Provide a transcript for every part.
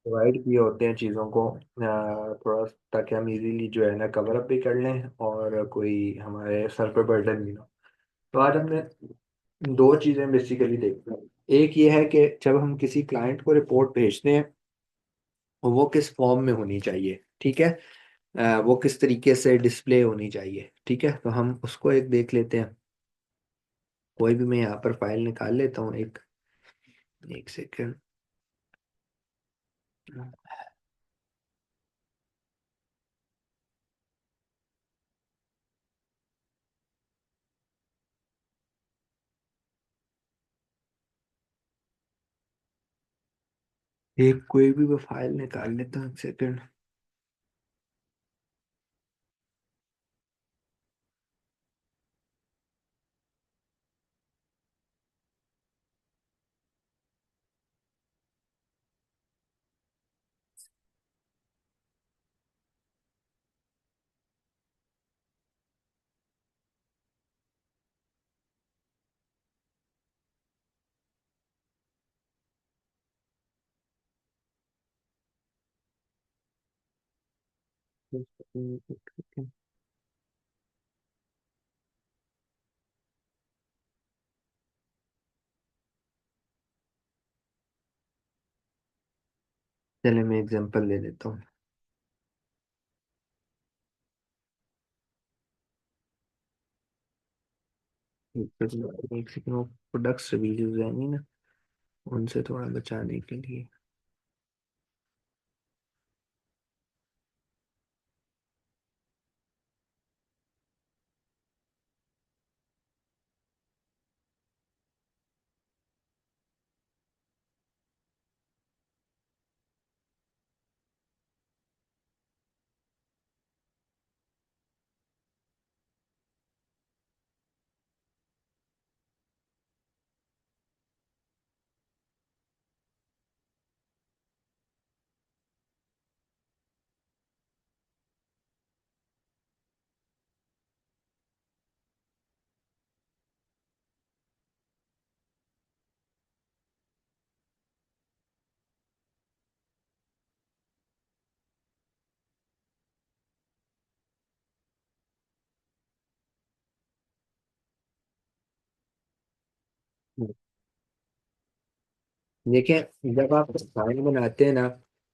Provide किए होते हैं चीज़ों को थोड़ा, ताकि हम इजीली जो है ना कवर अप भी कर लें और कोई हमारे सर पे बर्डन भी ना हो। तो आज हमने दो चीज़ें बेसिकली देखते हैं। एक ये है कि जब हम किसी क्लाइंट को रिपोर्ट भेजते हैं तो वो किस फॉर्म में होनी चाहिए, ठीक है। वो किस तरीके से डिस्प्ले होनी चाहिए, ठीक है। तो हम उसको एक देख लेते हैं। कोई भी मैं यहाँ पर फाइल निकाल लेता हूँ, एक एक सेकेंड। एक कोई भी मैं फाइल निकाल लेता हूँ, एक सेकेंड। चले मैं एग्जांपल ले लेता हूँ। एक सेकेंड, वो प्रोडक्ट्स रिव्यू हो जाएंगी ना, उनसे थोड़ा बचाने के लिए। देखिए, जब आप फाइल बनाते हैं ना,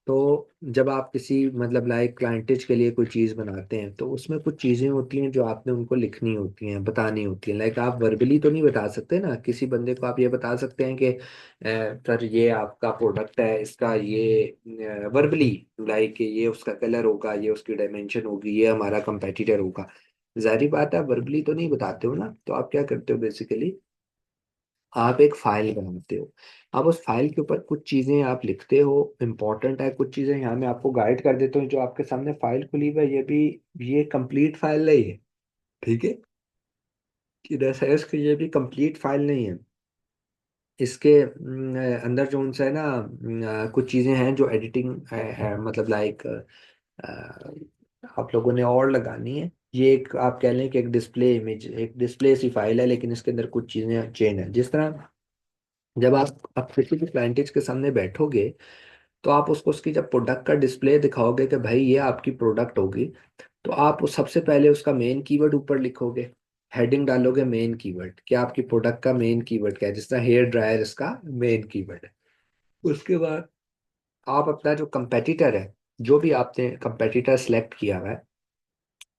तो जब आप किसी मतलब लाइक क्लाइंटेज के लिए कोई चीज़ बनाते हैं तो उसमें कुछ चीज़ें होती हैं जो आपने उनको लिखनी होती हैं, बतानी होती हैं। लाइक आप वर्बली तो नहीं बता सकते ना किसी बंदे को। आप ये बता सकते हैं कि सर ये आपका प्रोडक्ट है, इसका ये वर्बली, लाइक ये उसका कलर होगा, ये उसकी डायमेंशन होगी, ये हमारा कंपेटिटर होगा। जाहिर बात है, वर्बली तो नहीं बताते हो ना। तो आप क्या करते हो बेसिकली, आप एक फाइल बनाते हो। आप उस फाइल के ऊपर कुछ चीजें आप लिखते हो, इंपॉर्टेंट है कुछ चीजें। यहाँ मैं आपको गाइड कर देता हूँ। जो आपके सामने फाइल खुली हुई है, ये कंप्लीट फाइल नहीं है, ठीक है। कि जैसा है इसके, ये भी कंप्लीट फाइल नहीं है। इसके अंदर जो उनसे है ना, कुछ चीजें हैं जो एडिटिंग है, मतलब लाइक आप लोगों ने और लगानी है। ये एक आप कह लें कि एक डिस्प्ले इमेज, एक डिस्प्ले सी फाइल है, लेकिन इसके अंदर कुछ चीजें चेंज है। जिस तरह जब आप किसी भी क्लाइंटेज के सामने बैठोगे, तो आप उसको उसकी जब प्रोडक्ट का डिस्प्ले दिखाओगे कि भाई ये आपकी प्रोडक्ट होगी, तो आप उस सबसे पहले उसका मेन कीवर्ड ऊपर लिखोगे। हेडिंग डालोगे मेन कीवर्ड, क्या आपकी प्रोडक्ट का मेन कीवर्ड क्या है। जिस तरह हेयर ड्रायर इसका मेन कीवर्ड है। उसके बाद आप अपना जो कंपेटिटर है, जो भी आपने कंपेटिटर सेलेक्ट किया हुआ है,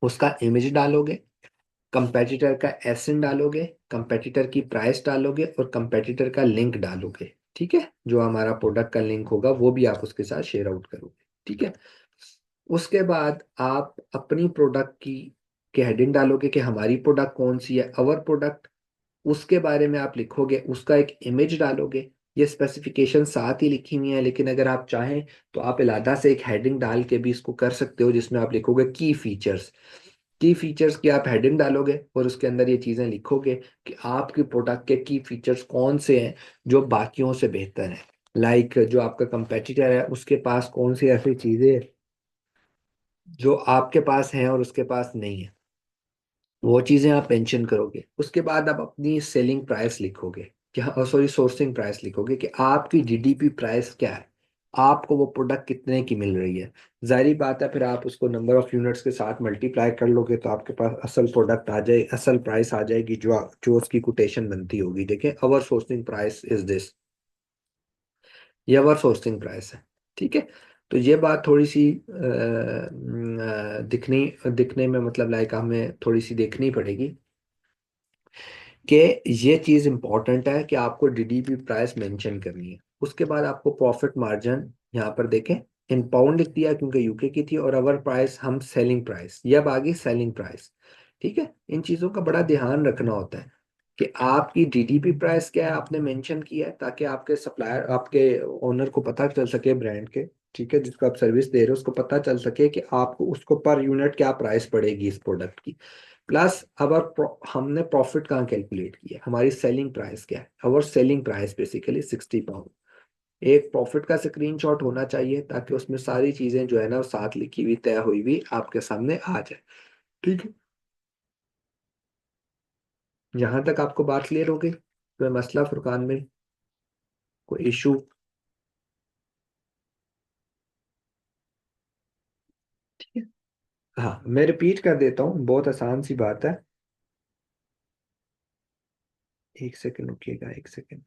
उसका इमेज डालोगे, कंपेटिटर का एसएन डालोगे, कंपेटिटर की प्राइस डालोगे और कंपेटिटर का लिंक डालोगे, ठीक है। जो हमारा प्रोडक्ट का लिंक होगा वो भी आप उसके साथ शेयर आउट करोगे, ठीक है। उसके बाद आप अपनी प्रोडक्ट की हेडिंग डालोगे कि हमारी प्रोडक्ट कौन सी है, अवर प्रोडक्ट। उसके बारे में आप लिखोगे, उसका एक इमेज डालोगे। ये स्पेसिफिकेशन साथ ही लिखी हुई है, लेकिन अगर आप चाहें तो आप अलहदा से एक हेडिंग डाल के भी इसको कर सकते हो, जिसमें आप लिखोगे की फीचर्स। की फीचर्स की आप हेडिंग डालोगे और उसके अंदर ये चीजें लिखोगे कि आपकी प्रोडक्ट के की फीचर्स कौन से हैं जो बाकियों से बेहतर है। लाइक जो आपका कंपेटिटर है उसके पास कौन सी ऐसी चीजें हैं जो आपके पास हैं और उसके पास नहीं है, वो चीजें आप मेंशन करोगे। उसके बाद आप अपनी सेलिंग प्राइस लिखोगे, क्या, सॉरी, सोर्सिंग प्राइस लिखोगे कि आपकी जीडीपी प्राइस क्या है। आपको वो प्रोडक्ट कितने की मिल रही है। जाहिर बात है, फिर आप उसको नंबर ऑफ यूनिट्स के साथ मल्टीप्लाई कर लोगे तो आपके पास असल प्रोडक्ट आ जाए, असल प्राइस आ जाएगी, जो उसकी कोटेशन बनती होगी। देखें, अवर सोर्सिंग प्राइस इज दिस, ये अवर सोर्सिंग प्राइस है। ठीक है। तो ये बात थोड़ी सी दिखनी दिखने में मतलब लाइक हमें थोड़ी सी देखनी पड़ेगी कि ये चीज़ इंपॉर्टेंट है कि आपको डीडीपी प्राइस मेंशन करनी है। उसके बाद आपको प्रॉफिट मार्जिन यहाँ पर देखें, इन पाउंड लिख दिया क्योंकि यूके की थी, और अवर प्राइस हम सेलिंग प्राइस, ये अब आ गई सेलिंग प्राइस। ठीक है। इन चीज़ों का बड़ा ध्यान रखना होता है कि आपकी डीडीपी प्राइस क्या है, आपने मेंशन किया है, ताकि आपके सप्लायर, आपके ओनर को पता चल सके, ब्रांड के, ठीक है, जिसको आप सर्विस दे रहे हो उसको पता चल सके कि आपको उसको पर यूनिट क्या प्राइस पड़ेगी इस प्रोडक्ट की। प्लस हमने प्रॉफिट कहाँ कैलकुलेट किया, हमारी सेलिंग प्राइस क्या है, अवर सेलिंग प्राइस बेसिकली 60 पाउंड। एक प्रॉफिट का स्क्रीनशॉट होना चाहिए ताकि उसमें सारी चीजें जो है ना वो साथ लिखी हुई, तय हुई हुई आपके सामने आ जाए। ठीक है। यहाँ तक आपको बात क्लियर हो गई, कोई मसला फुरकान में, कोई इशू? ठीक है। हाँ, मैं रिपीट कर देता हूँ, बहुत आसान सी बात है। एक सेकंड रुकिएगा, एक सेकंड।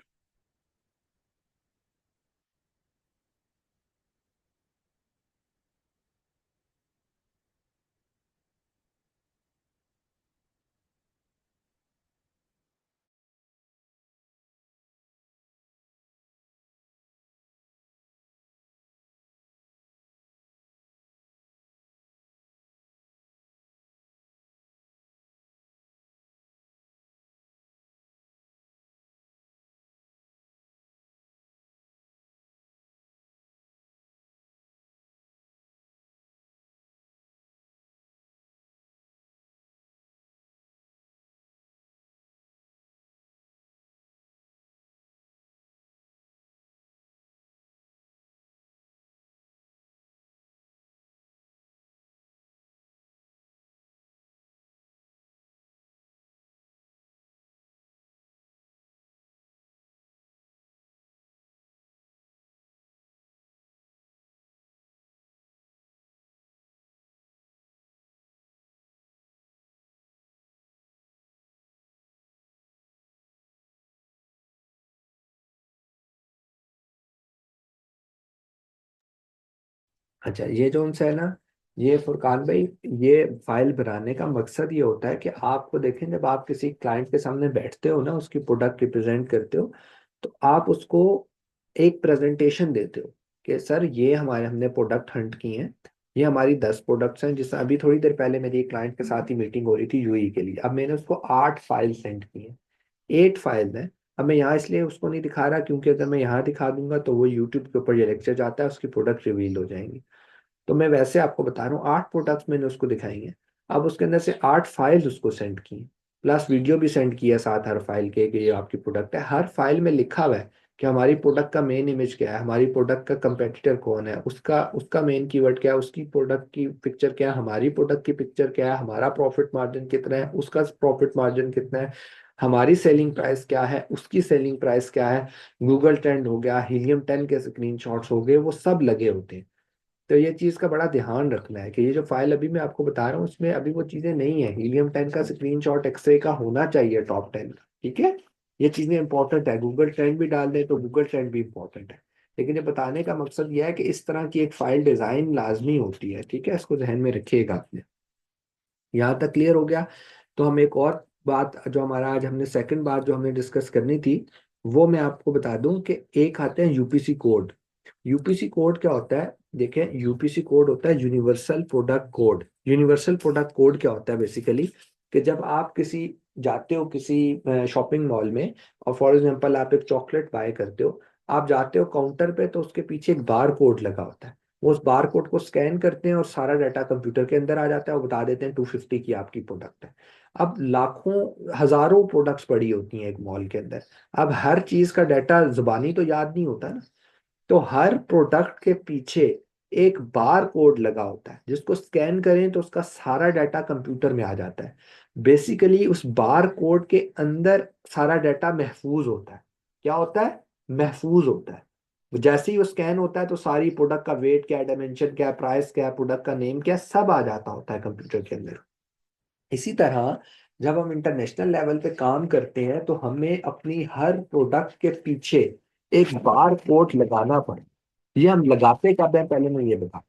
अच्छा, ये जो उनसे है ना, ये फुरकान भाई, ये फाइल बनाने का मकसद ये होता है कि आपको देखें, जब आप किसी क्लाइंट के सामने बैठते हो ना, उसकी प्रोडक्ट रिप्रेजेंट करते हो, तो आप उसको एक प्रेजेंटेशन देते हो कि सर ये हमारे, हमने प्रोडक्ट हंट की हैं, ये हमारी 10 प्रोडक्ट्स हैं। जिस अभी थोड़ी देर पहले मेरी एक क्लाइंट के साथ ही मीटिंग हो रही थी यूई के लिए, अब मैंने उसको 8 फाइल सेंड की हैं, 8 फाइल है। अब मैं यहाँ इसलिए उसको नहीं दिखा रहा क्योंकि अगर मैं यहाँ दिखा दूंगा तो वो यूट्यूब के ऊपर ये लेक्चर जाता है, उसकी प्रोडक्ट रिवील हो जाएंगी। तो मैं वैसे आपको बता रहा हूँ, 8 प्रोडक्ट्स मैंने उसको दिखाई हैं। अब उसके अंदर से 8 फाइल्स उसको सेंड की, प्लस वीडियो भी सेंड किया साथ हर फाइल के कि ये आपकी प्रोडक्ट है। हर फाइल में लिखा हुआ है कि हमारी प्रोडक्ट का मेन इमेज क्या है, हमारी प्रोडक्ट का कंपेटिटर कौन है, उसका उसका मेन कीवर्ड क्या है, उसकी प्रोडक्ट की पिक्चर क्या है, हमारी प्रोडक्ट की पिक्चर क्या है, हमारा प्रॉफिट मार्जिन कितना है, उसका प्रॉफिट मार्जिन कितना है, हमारी सेलिंग प्राइस क्या है, उसकी सेलिंग प्राइस क्या है, गूगल ट्रेंड हो गया, हीलियम 10 के स्क्रीनशॉट्स हो गए, वो सब लगे होते हैं। तो ये चीज़ का बड़ा ध्यान रखना है कि ये जो फाइल अभी मैं आपको बता रहा हूँ उसमें अभी वो चीज़ें नहीं है। हीलियम 10 का स्क्रीनशॉट एक्सरे का होना चाहिए, टॉप 10 का। ठीक है। ये चीज़ें इंपॉर्टेंट है, गूगल ट्रेंड भी डाल दें तो गूगल ट्रेंड भी इंपॉर्टेंट है। लेकिन ये बताने का मकसद ये है कि इस तरह की एक फाइल डिज़ाइन लाजमी होती है। ठीक है, इसको जहन में रखिएगा आपने। यहाँ तक क्लियर हो गया। तो हम एक और बात, जो हमारा आज हमने सेकंड बात जो हमने डिस्कस करनी थी, वो मैं आपको बता दूं कि एक आते हैं यूपीसी कोड। यूपीसी कोड क्या होता है? देखें, यूपीसी कोड होता है universal product code. Universal product code क्या होता है बेसिकली, कि जब आप किसी जाते हो किसी शॉपिंग मॉल में, और फॉर एग्जांपल आप एक चॉकलेट बाय करते हो, आप जाते हो काउंटर पे तो उसके पीछे एक बार कोड लगा होता है। वो उस बार कोड को स्कैन करते हैं और सारा डाटा कंप्यूटर के अंदर आ जाता है और बता देते हैं 250 की आपकी प्रोडक्ट है। अब लाखों हजारों प्रोडक्ट्स पड़ी होती हैं एक मॉल के अंदर। अब हर चीज का डाटा जुबानी तो याद नहीं होता ना, तो हर प्रोडक्ट के पीछे एक बार कोड लगा होता है, जिसको स्कैन करें तो उसका सारा डाटा कंप्यूटर में आ जाता है। बेसिकली उस बार कोड के अंदर सारा डाटा महफूज होता है। क्या होता है? महफूज होता है। जैसे ही वो स्कैन होता है तो सारी प्रोडक्ट का वेट क्या है, डायमेंशन क्या है, प्राइस क्या है, प्रोडक्ट का नेम क्या है, सब आ जाता होता है कंप्यूटर के अंदर। इसी तरह जब हम इंटरनेशनल लेवल पे काम करते हैं तो हमें अपनी हर प्रोडक्ट के पीछे एक बार कोड लगाना पड़े। ये हम लगाते कब है, पहले मैं ये बता।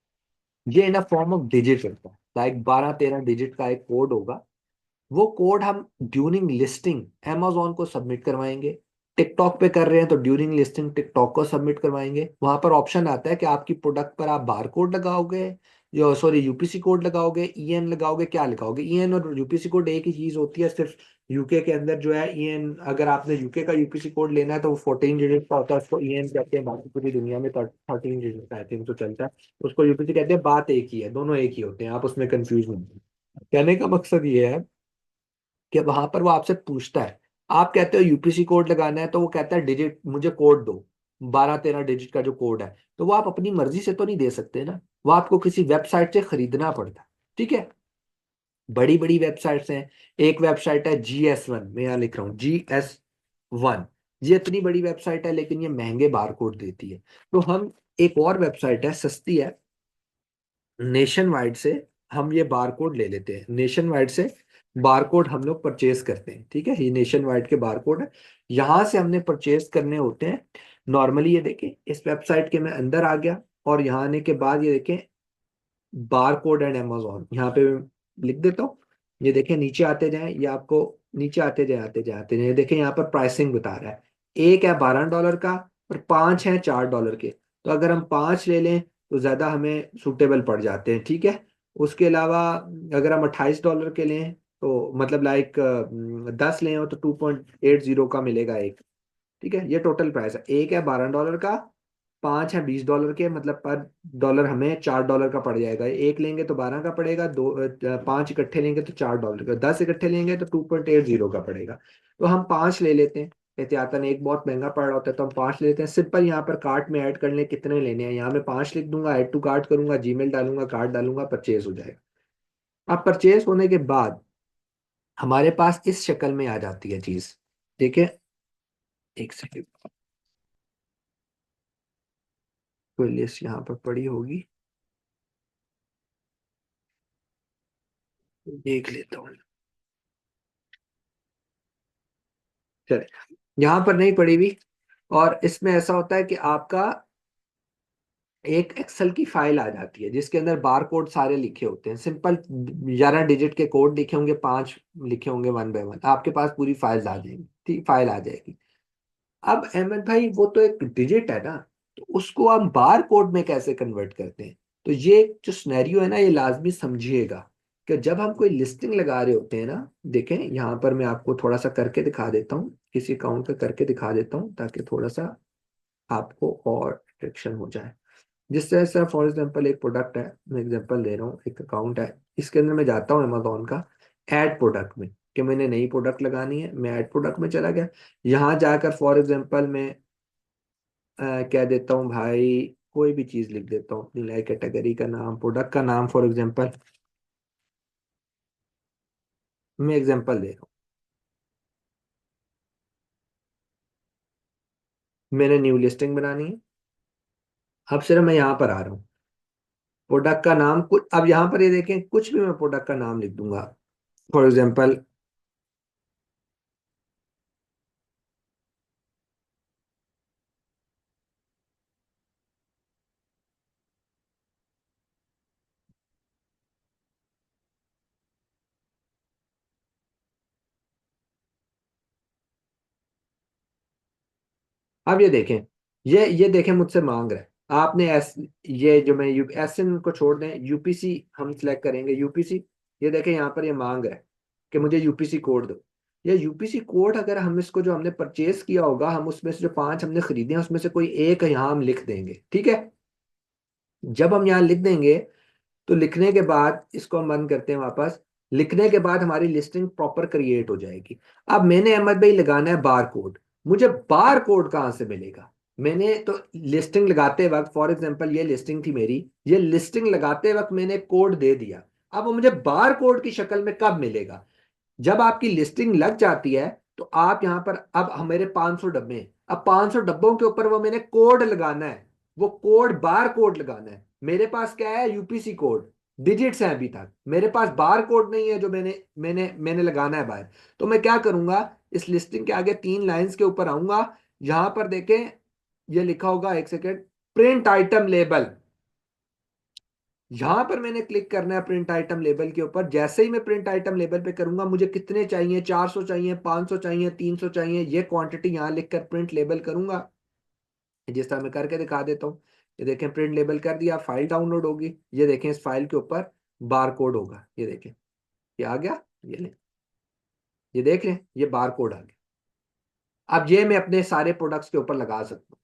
ये इन अ फॉर्म ऑफ डिजिट होता है, लाइक 12-13 डिजिट का एक कोड होगा। वो कोड हम ड्यूरिंग लिस्टिंग amazon को सबमिट करवाएंगे। टिकटॉक पे कर रहे हैं तो ड्यूरिंग लिस्टिंग टिकटॉक को सबमिट करवाएंगे। वहां पर ऑप्शन आता है कि आपकी प्रोडक्ट पर आप बार कोड लगाओगे, जो सॉरी यूपीसी कोड लगाओगे, ईएन लगाओगे, क्या लगाओगे। ईएन और यूपीसी कोड एक ही चीज होती है, सिर्फ यूके के अंदर जो है ईएन, अगर आपने यूके का यूपीसी कोड लेना है तो वो 14 डिजिट का होता है, उसको ईएन कहते हैं। बाकी पूरी दुनिया में 13 डिजिट का आई थिंक तो चलता है। उसको यूपीसी कहते हैं, बात एक ही है, दोनों एक ही होते हैं, आप उसमें कंफ्यूज नहीं हो। कहने का मकसद ये है कि वहां पर वो आपसे पूछता है, आप कहते हो यूपीसी कोड लगाना है, तो वो कहता है डिजिट मुझे कोड दो, 12-13 डिजिट का जो कोड है। तो वो आप अपनी मर्जी से तो नहीं दे सकते ना, वो आपको किसी वेबसाइट से खरीदना पड़ता है। ठीक है, बड़ी बड़ी वेबसाइट्स हैं। एक वेबसाइट है GS1, मैं यहाँ लिख रहा हूँ GS1। ये इतनी बड़ी वेबसाइट है लेकिन ये महंगे बार कोड देती है। तो हम, एक और वेबसाइट है सस्ती है, नेशन वाइड से हम ये बारकोड ले लेते हैं। नेशन वाइड से बारकोड हम लोग परचेज करते हैं। ठीक है, ये नेशन वाइड के बारकोड है, यहाँ से हमने परचेज करने होते हैं। नॉर्मली ये देखें, इस वेबसाइट के मैं अंदर आ गया और यहाँ आने के बाद ये देखें बारकोड एंड अमेजोन, यहाँ पे मैं लिख देता हूँ। ये देखें नीचे आते जाएं, ये आपको नीचे आते जाए आते जाए आते जाए, देखें यहाँ पर प्राइसिंग बता रहा है। एक है $12 का और पांच है $4 के। तो अगर हम पांच ले लें तो ज्यादा हमें सूटेबल पड़ जाते हैं। ठीक है, उसके अलावा अगर हम $28 के लें तो मतलब लाइक 10 लें हो तो 2.80 का मिलेगा एक। ठीक है, ये टोटल प्राइस है। एक है $12 का, पांच है $20 के, मतलब पर डॉलर हमें $4 का पड़ जाएगा। एक लेंगे तो 12 का पड़ेगा, दो पांच इकट्ठे लेंगे तो $4 का, 10 इकट्ठे लेंगे तो 2.80 का पड़ेगा। तो हम पांच ले लेते हैं एहतियातन, एक बहुत महंगा पड़ रहा होता है तो हम पांच ले लेते हैं। सिंपल यहाँ पर कार्ट में ऐड कर लें कितने लेने हैं, यहाँ मैं पांच लिख दूंगा, ऐड टू कार्ट करूंगा, जीमेल डालूंगा, कार्ड डालूंगा, परचेज हो जाएगा। अब परचेज होने के बाद हमारे पास इस शक्ल में आ जाती है चीज। देखिए, एक सेकंड, कोई लिस्ट यहाँ पर पड़ी होगी, देख लेता हूँ। चले, यहाँ पर नहीं पड़ी हुई। और इसमें ऐसा होता है कि आपका एक एक्सेल की फाइल आ जाती है जिसके अंदर बार कोड सारे लिखे होते हैं, सिंपल 11 डिजिट के कोड लिखे होंगे, पांच लिखे होंगे, वन बाय वन आपके पास पूरी फाइल आ जाएगी। ठीक, फाइल आ जाएगी। अब अहमद भाई वो तो एक डिजिट है ना, तो उसको हम बार कोड में कैसे कन्वर्ट करते हैं। तो ये जो सिनेरियो है ना, ये लाजमी समझिएगा कि जब हम कोई लिस्टिंग लगा रहे होते हैं ना, देखें यहाँ पर मैं आपको थोड़ा सा करके दिखा देता हूँ, किसी अकाउंट का करके दिखा देता हूँ ताकि थोड़ा सा आपको और डिटेक्शन हो जाए। जिस तरह से फॉर एग्जांपल एक प्रोडक्ट है, मैं एग्जांपल दे रहा हूँ, एक अकाउंट है, इसके अंदर मैं जाता हूँ अमेजोन का ऐड प्रोडक्ट में, कि मैंने नई प्रोडक्ट लगानी है, मैं ऐड प्रोडक्ट में चला गया। यहाँ जाकर फॉर एग्जांपल मैं कह देता हूँ भाई, कोई भी चीज लिख देता हूँ अपनी लाइक कैटेगरी का नाम, प्रोडक्ट का नाम, फॉर एग्जांपल मैं एग्जांपल दे रहा हूँ, मैंने न्यू लिस्टिंग बनानी है। अब सिर्फ मैं यहाँ पर आ रहा हूँ, प्रोडक्ट का नाम कुछ, अब यहाँ पर ये देखें कुछ भी मैं प्रोडक्ट का नाम लिख दूंगा, फॉर एग्जांपल। अब ये देखें, ये देखें मुझसे मांग रहा है, आपने एस, ये जो मैं एस एन को छोड़ दें, यूपीसी हम सिलेक्ट करेंगे, यूपीसी। ये देखें यहाँ पर ये मांग रहा है कि मुझे यूपीसी कोड दो। या यूपीसी कोड अगर हम इसको जो हमने परचेज किया होगा, हम उसमें से जो पांच हमने खरीदे हैं उसमें से कोई एक यहाँ हम लिख देंगे। ठीक है, जब हम यहाँ लिख देंगे तो लिखने के बाद इसको हम बंद करते हैं वापस। लिखने के बाद हमारी लिस्टिंग प्रॉपर क्रिएट हो जाएगी। अब मैंने अहमद भाई लगाना है बार कोड, मुझे बार कोड कहाँ से मिलेगा। मैंने तो लिस्टिंग लगाते वक्त, फॉर एग्जांपल ये लिस्टिंग थी मेरी, ये लिस्टिंग लगाते वक्त मैंने कोड दे दिया। अब वो मुझे बार कोड की शक्ल में कब मिलेगा, जब आपकी लिस्टिंग लग जाती है तो आप यहाँ पर, अब हमारे 500 डब्बे हैं, अब 500 डब्बों के ऊपर वो मैंने कोड लगाना है, वो कोड बार कोड लगाना है। मेरे पास क्या है, यूपीसी कोड, डिजिट्स हैं अभी तक, मेरे पास बार कोड नहीं है जो मैंने मैंने मैंने लगाना है बाहर। तो मैं क्या करूंगा, इस लिस्टिंग के आगे 3 लाइंस के ऊपर आऊंगा, यहां पर देखें ये लिखा होगा, एक सेकेंड, प्रिंट आइटम लेबल। यहां पर मैंने क्लिक करना है प्रिंट आइटम लेबल के ऊपर। जैसे ही मैं प्रिंट आइटम लेबल पे करूंगा, मुझे कितने चाहिए, 400 चाहिए, 500 चाहिए, 300 चाहिए, ये क्वांटिटी यहां लिखकर प्रिंट लेबल करूंगा। जिस तरह मैं करके दिखा देता हूँ। ये देखें, प्रिंट लेबल कर दिया, फाइल डाउनलोड होगी, ये देखें इस फाइल के ऊपर बार कोड होगा, ये देखें ये आ गया, ये ले, ये देख रहे हैं, ये बार कोड आ गया। अब ये मैं अपने सारे प्रोडक्ट्स के ऊपर लगा सकता हूँ।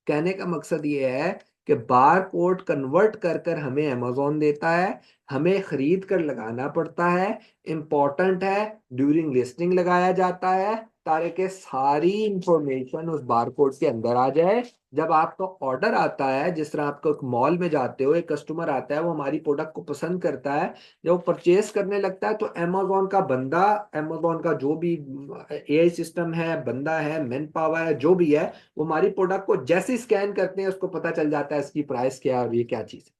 कहने का मकसद ये है कि बार कोड कन्वर्ट कर कर हमें अमेजोन देता है, हमें खरीद कर लगाना पड़ता है, इंपॉर्टेंट है, ड्यूरिंग लिस्टिंग लगाया जाता है, ताकि सारी इंफॉर्मेशन उस बार कोड के अंदर आ जाए। जब आपका ऑर्डर आता है, जिस तरह आप एक मॉल में जाते हो, एक कस्टमर आता है, वो हमारी प्रोडक्ट को पसंद करता है, जब वो परचेज करने लगता है, तो अमेजोन का बंदा, अमेजोन का जो भी एआई सिस्टम है, बंदा है, मैन पावर है, जो भी है, वो हमारी प्रोडक्ट को जैसे ही स्कैन करते हैं, उसको पता चल जाता है इसकी प्राइस क्या है और ये क्या चीज है।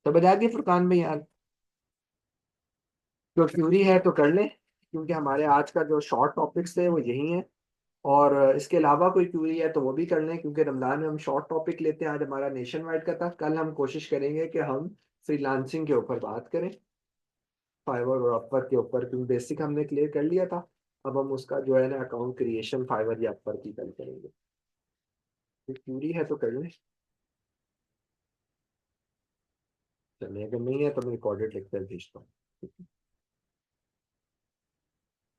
तो बजा दी फुरकान में यार, जो क्यूरी है तो कर ले, क्योंकि हमारे आज का जो शॉर्ट टॉपिक्स थे वो यही है। और इसके अलावा कोई क्यूरी है तो वो भी कर लें, क्योंकि रमजान में हम शॉर्ट टॉपिक लेते हैं। आज हमारा नेशन वाइड का था, कल हम कोशिश करेंगे कि हम फ्रीलांसिंग के ऊपर बात करें, फाइवर और अपवर्क के ऊपर, क्योंकि बेसिक हमने क्लियर कर लिया था। अब हम उसका जो है ना अकाउंट क्रिएशन फाइवर या अपवर्क की कल करेंगे। तो क्यूरी है तो कर लें, चलिए, अगर नहीं है तो मैं रिकॉर्डेड लिख कर भेजता हूँ।